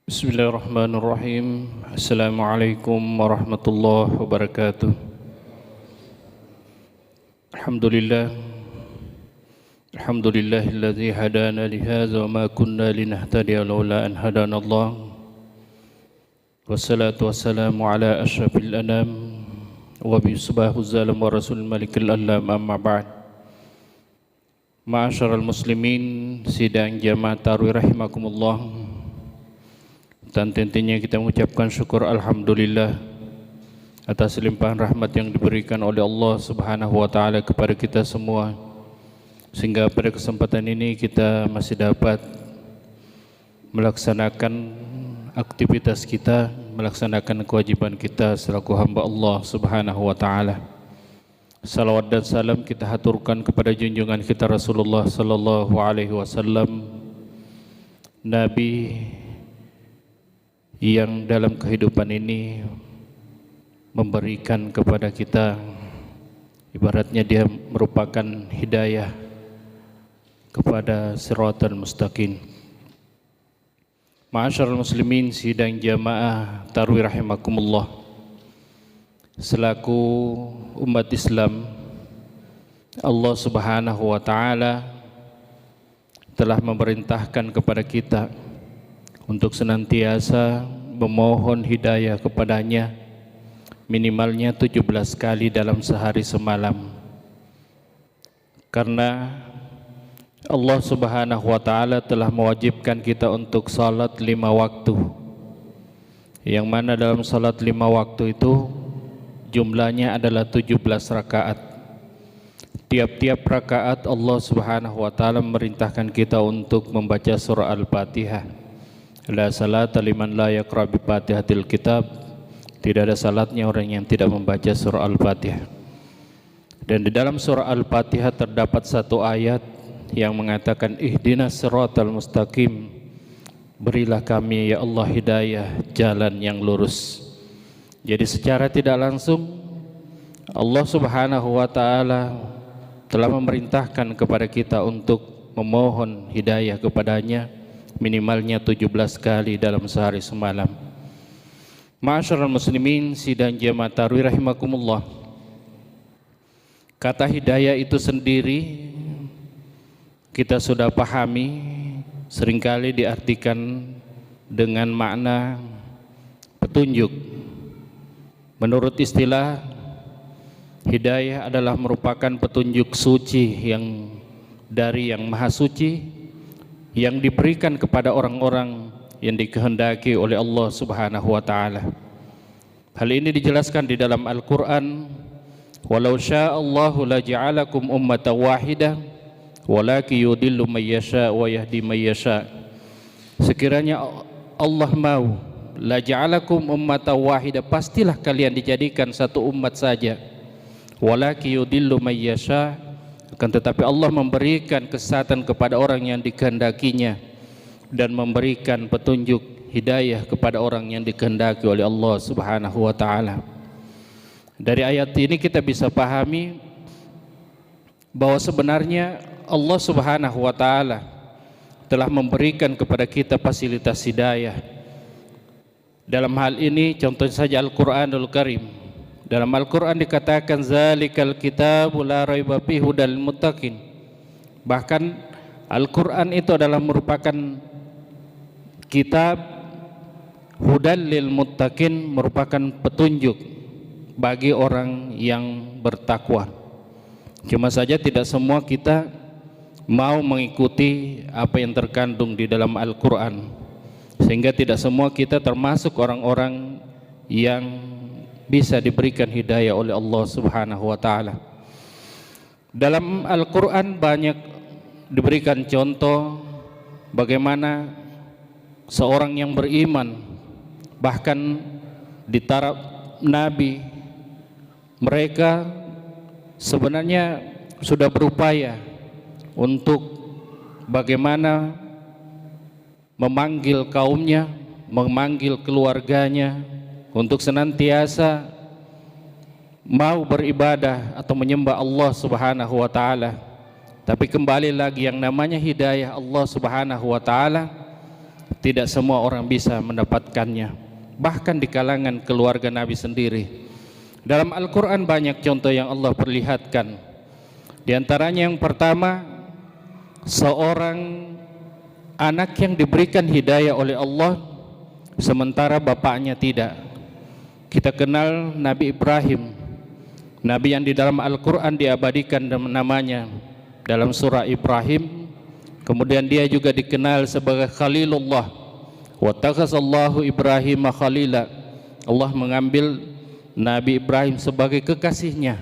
Bismillahirrahmanirrahim. Assalamualaikum warahmatullahi wabarakatuh. Alhamdulillah. Alhamdulillahilladzi hadana lihadza wa ma kunna linahtadiya laula an hadana Allah. Wassalatu wassalamu ala asyrafil anam wa bisbahu zalam wa rasul malikil alam amma ba'd. Ma'asyiral muslimin, sidang jamaah tarawih rahimakumullah. Dan tentunya kita mengucapkan syukur alhamdulillah atas limpahan rahmat yang diberikan oleh Allah Subhanahu wa taala kepada kita semua, sehingga pada kesempatan ini kita masih dapat melaksanakan aktivitas kita, melaksanakan kewajiban kita selaku hamba Allah Subhanahu wa taala. Salawat dan salam kita haturkan kepada junjungan kita Rasulullah sallallahu alaihi wasallam, Nabi yang dalam kehidupan ini memberikan kepada kita, ibaratnya dia merupakan hidayah kepada siratal mustaqim. Ma'asyiral muslimin, sidang jamaah tarawih rahimakumullah, selaku umat Islam, Allah Subhanahu wa taala telah memerintahkan kepada kita untuk senantiasa memohon hidayah kepadanya minimalnya 17 kali dalam sehari semalam. Karena Allah Subhanahu wa taala telah mewajibkan kita untuk salat 5 waktu, yang mana dalam salat 5 waktu itu jumlahnya adalah 17 rakaat. Tiap-tiap rakaat Allah Subhanahu wa taala memerintahkan kita untuk membaca surah Al-Fatihah. La salata liman la yaqra bi Fatihatil kitab. Tidak ada salatnya orang yang tidak membaca surah Al-Fatihah. Dan di dalam surah Al-Fatihah terdapat satu ayat yang mengatakan ihdinas siratal mustaqim. Berilah kami ya Allah hidayah jalan yang lurus. Jadi secara tidak langsung Allah Subhanahu wa taala telah memerintahkan kepada kita untuk memohon hidayah kepadanya minimalnya 17 kali dalam sehari semalam. Ma'asyiral muslimin, sidang jamaah tarawih rahimakumullah, kata hidayah itu sendiri kita sudah pahami, seringkali diartikan dengan makna petunjuk. Menurut istilah, hidayah adalah merupakan petunjuk suci yang dari yang maha suci, yang diberikan kepada orang-orang yang dikehendaki oleh Allah Subhanahu wa taala. Hal ini dijelaskan di dalam Al-Qur'an, walau sya'allahu la ja'alakum ummatan wahidah walakin yudillu may yasha wa yahdi may yasha. Sekiranya Allah mau, la ja'alakum ummatan wahidah, pastilah kalian dijadikan satu umat saja. Walakin yudillu may yasha, akan tetapi Allah memberikan kesesatan kepada orang yang dikehendakinya dan memberikan petunjuk hidayah kepada orang yang dikehendaki oleh Allah Subhanahu wa taala. Dari ayat ini kita bisa pahami bahwa sebenarnya Allah Subhanahu wa taala telah memberikan kepada kita fasilitas hidayah. Dalam hal ini contoh saja Al-Qur'anul Karim. Dalam Al-Quran dikatakan zalikal kitabu la raiba fihi hudal muttaqin. Bahkan Al-Quran itu adalah merupakan kitab hudal lil muttaqin, merupakan petunjuk bagi orang yang bertakwa. Cuma saja tidak semua kita mau mengikuti apa yang terkandung di dalam Al-Quran, sehingga tidak semua kita termasuk orang-orang yang bisa diberikan hidayah oleh Allah Subhanahu wa taala. Dalam Al-Qur'an banyak diberikan contoh bagaimana seorang yang beriman, bahkan di taraf nabi, mereka sebenarnya sudah berupaya untuk bagaimana memanggil kaumnya, memanggil keluarganya untuk senantiasa mau beribadah atau menyembah Allah Subhanahu wa taala. Tapi kembali lagi, yang namanya hidayah Allah Subhanahu wa taala tidak semua orang bisa mendapatkannya, bahkan di kalangan keluarga Nabi sendiri. Dalam Al-Quran banyak contoh yang Allah perlihatkan. Di antaranya yang pertama, seorang anak yang diberikan hidayah oleh Allah sementara bapaknya tidak. Kita kenal Nabi Ibrahim, Nabi yang di dalam Al-Quran diabadikan namanya dalam surah Ibrahim. Kemudian dia juga dikenal sebagai Khalilullah. Wa takhazallahu Ibrahim khalila. Allah mengambil Nabi Ibrahim sebagai kekasihnya.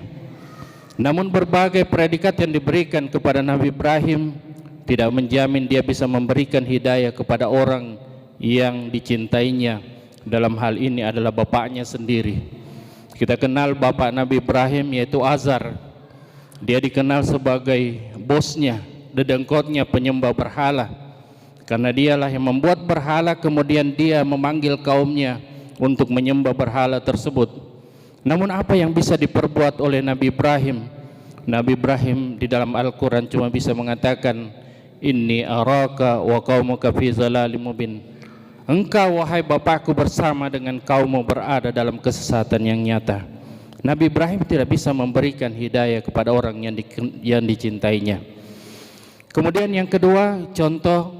Namun berbagai predikat yang diberikan kepada Nabi Ibrahim tidak menjamin dia bisa memberikan hidayah kepada orang yang dicintainya. Dalam hal ini adalah bapaknya sendiri. Kita kenal bapak Nabi Ibrahim, yaitu Azar. Dia dikenal sebagai bosnya, dedengkotnya penyembah berhala, karena dialah yang membuat berhala, kemudian dia memanggil kaumnya untuk menyembah berhala tersebut. Namun apa yang bisa diperbuat oleh Nabi Ibrahim? Nabi Ibrahim di dalam Al-Quran cuma bisa mengatakan, inni araka wa qaumuka fi dhalalim mubin. Engkau wahai bapakku bersama dengan kaummu berada dalam kesesatan yang nyata. Nabi Ibrahim tidak bisa memberikan hidayah kepada orang yang dicintainya. Kemudian yang kedua, contoh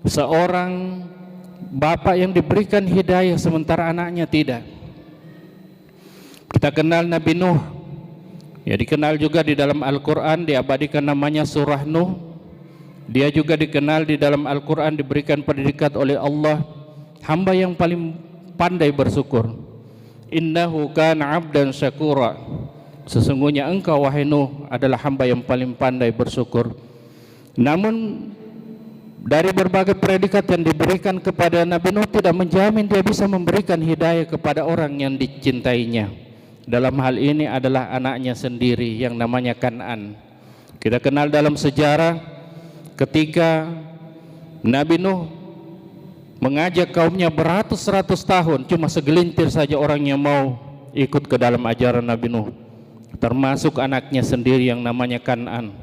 seorang bapak yang diberikan hidayah sementara anaknya tidak. Kita kenal Nabi Nuh, ya dikenal juga di dalam Al-Quran, diabadikan namanya surah Nuh. Dia juga dikenal di dalam Al-Quran, diberikan predikat oleh Allah, hamba yang paling pandai bersyukur. Innahu kana abdan syakura. Sesungguhnya engkau wahai Nuh adalah hamba yang paling pandai bersyukur. Namun dari berbagai predikat yang diberikan kepada Nabi Nuh tidak menjamin dia bisa memberikan hidayah kepada orang yang dicintainya. Dalam hal ini adalah anaknya sendiri yang namanya Kan'an. Kita kenal dalam sejarah ketika Nabi Nuh mengajak kaumnya beratus-ratus tahun, cuma segelintir saja orang yang mau ikut ke dalam ajaran Nabi Nuh, termasuk anaknya sendiri yang namanya Kan'an.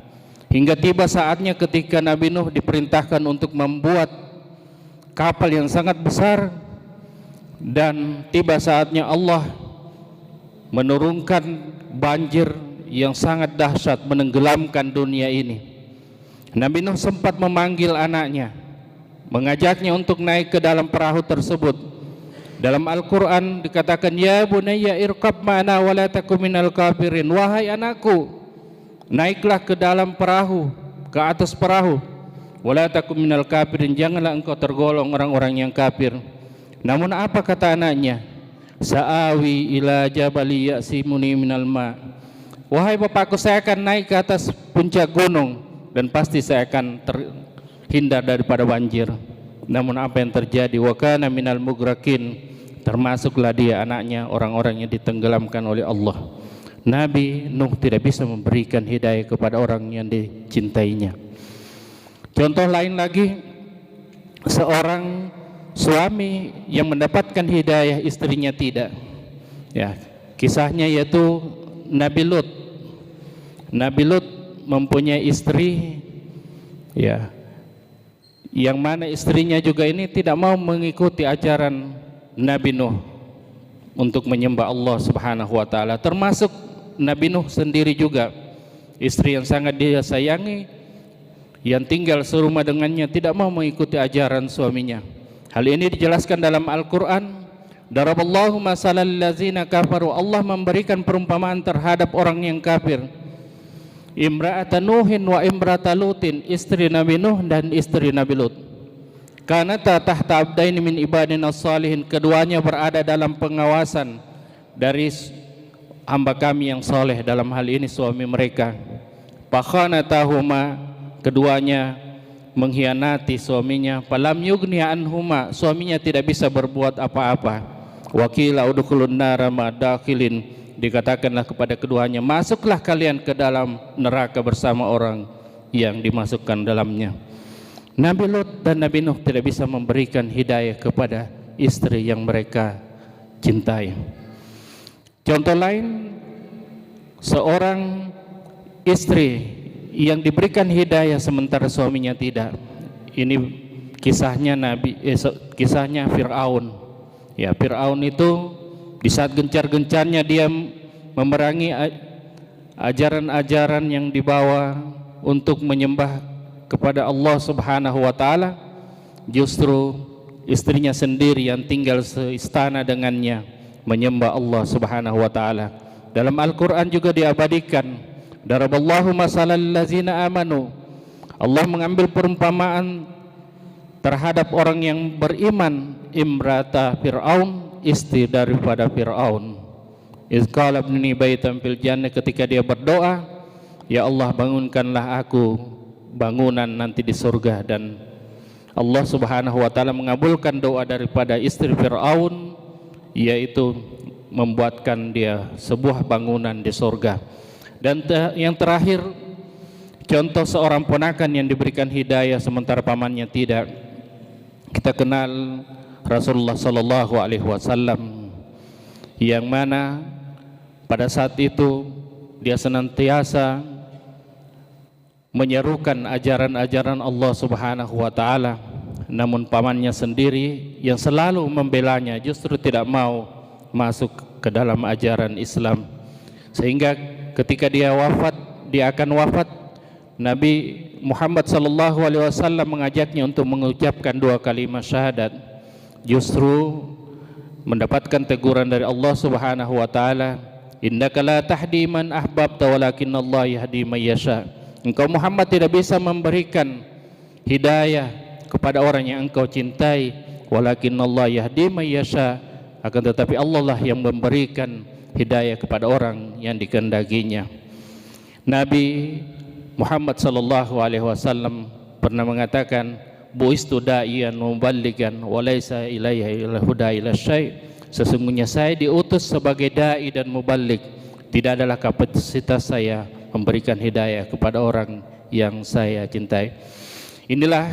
Hingga tiba saatnya ketika Nabi Nuh diperintahkan untuk membuat kapal yang sangat besar, dan tiba saatnya Allah menurunkan banjir yang sangat dahsyat menenggelamkan dunia ini. Nabi Nuh sempat memanggil anaknya, mengajaknya untuk naik ke dalam perahu tersebut. Dalam Al-Quran dikatakan, ya bunayya irkab ma'ana wa la takum minal kafirin. Wahai anakku, naiklah ke dalam perahu, ke atas perahu. Wa la takum minal kafirin, janganlah engkau tergolong orang-orang yang kafir. Namun apa kata anaknya? Sa'awi ila jabali ya'simuni minal ma. Wahai bapakku, saya akan naik ke atas puncak gunung dan pasti saya akan terhindar daripada banjir. Namun apa yang terjadi? Wa kana minal mugrakin, termasuklah dia anaknya orang-orang yang ditenggelamkan oleh Allah. Nabi Nuh tidak bisa memberikan hidayah kepada orang yang dicintainya. Contoh lain lagi, seorang suami yang mendapatkan hidayah, istrinya tidak. Ya, kisahnya yaitu Nabi Lut. Nabi Lut mempunyai istri, ya, yang mana istrinya juga ini tidak mau mengikuti ajaran Nabi Nuh untuk menyembah Allah Subhanahu wa taala. Termasuk Nabi Nuh sendiri juga, istri yang sangat dia sayangi, yang tinggal serumah dengannya, tidak mau mengikuti ajaran suaminya. Hal ini dijelaskan dalam Al-Quran. Daraballahu masalal ladzina kafaru. Allah memberikan perumpamaan terhadap orang yang kafir. Imra'ata Nuhin wa imra'ata Lutin, istri Nabi Nuh dan istri Nabi Lut. Kanata tahta abdaini min ibadina salihin, keduanya berada dalam pengawasan dari hamba kami yang soleh, dalam hal ini suami mereka. Fakhanatahuma, keduanya mengkhianati suaminya. Falam yugni anhuma, suaminya tidak bisa berbuat apa-apa. Wakila udkhulun nara madakhilin, dikatakanlah kepada keduanya, masuklah kalian ke dalam neraka bersama orang yang dimasukkan dalamnya. Nabi Lut dan Nabi Nuh tidak bisa memberikan hidayah kepada istri yang mereka cintai. Contoh lain, seorang istri yang diberikan hidayah sementara suaminya tidak. Ini kisahnya Fir'aun. Ya, Fir'aun itu di saat gencar-gencarnya dia memerangi ajaran-ajaran yang dibawa untuk menyembah kepada Allah Subhanahu wa taala, justru istrinya sendiri yang tinggal seistana dengannya menyembah Allah Subhanahu wa taala. Dalam Al-Qur'an juga diabadikan, daraballahu masalal ladzina amanu. Allah mengambil perumpamaan terhadap orang yang beriman, imrata Fir'aun, istri daripada Fir'aun. Izqala ibni baitan fil jannah, ketika dia berdoa, ya Allah bangunkanlah aku bangunan nanti di surga, dan Allah Subhanahu wa taala mengabulkan doa daripada istri Fir'aun, yaitu membuatkan dia sebuah bangunan di surga. Dan yang terakhir, contoh seorang ponakan yang diberikan hidayah sementara pamannya tidak. Kita kenal Rasulullah sallallahu alaihi wasallam, yang mana pada saat itu dia senantiasa menyerukan ajaran-ajaran Allah Subhanahu wa taala, namun pamannya sendiri yang selalu membelanya justru tidak mau masuk ke dalam ajaran Islam. Sehingga ketika dia akan wafat, Nabi Muhammad sallallahu alaihi wasallam mengajaknya untuk mengucapkan 2 kalimat syahadat. Justru mendapatkan teguran dari Allah Subhanahu wa taala, innaka la tahdi man ahbabta walakinnallaha yahdi man yasha. Engkau Muhammad tidak bisa memberikan hidayah kepada orang yang engkau cintai, walakinnallaha yahdi man yasha, akan tetapi Allah lah yang memberikan hidayah kepada orang yang dikehendakinya. Nabi Muhammad sallallahu alaihi wasallam pernah mengatakan, buistu da'iyan muballigan wa laisa ilayya illa huda ila syai'. Sesungguhnya saya diutus sebagai dai dan muballigh, tidak adalah kapasitas saya memberikan hidayah kepada orang yang saya cintai. Inilah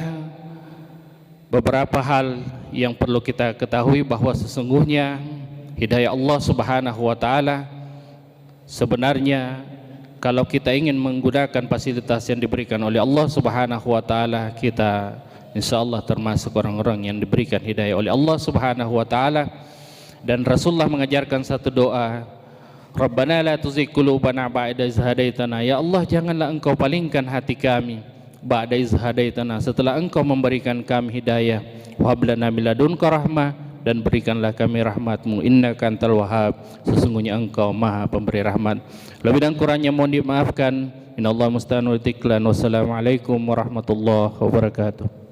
beberapa hal yang perlu kita ketahui, bahwa sesungguhnya hidayah Allah Subhanahu wa taala sebenarnya, kalau kita ingin menggunakan fasilitas yang diberikan oleh Allah Subhanahu wa taala, kita insyaallah termasuk orang-orang yang diberikan hidayah oleh Allah Subhanahu wa taala. Dan Rasulullah mengajarkan satu doa, Rabbana la tuzigh qulubana ba'da idh hadaitana. Ya Allah, janganlah engkau palingkan hati kami ba'da idh hadaitana, setelah engkau memberikan kami hidayah. Wa hab lana min ladunka rahmah, dan berikanlah kami rahmatmu, innaka antal wahhab, sesungguhnya engkau maha pemberi rahmat. Lebih dan kurangnya mohon dimaafkan. Innallaha musta'an wa tiklan. Wassalamualaikum warahmatullahi wabarakatuh.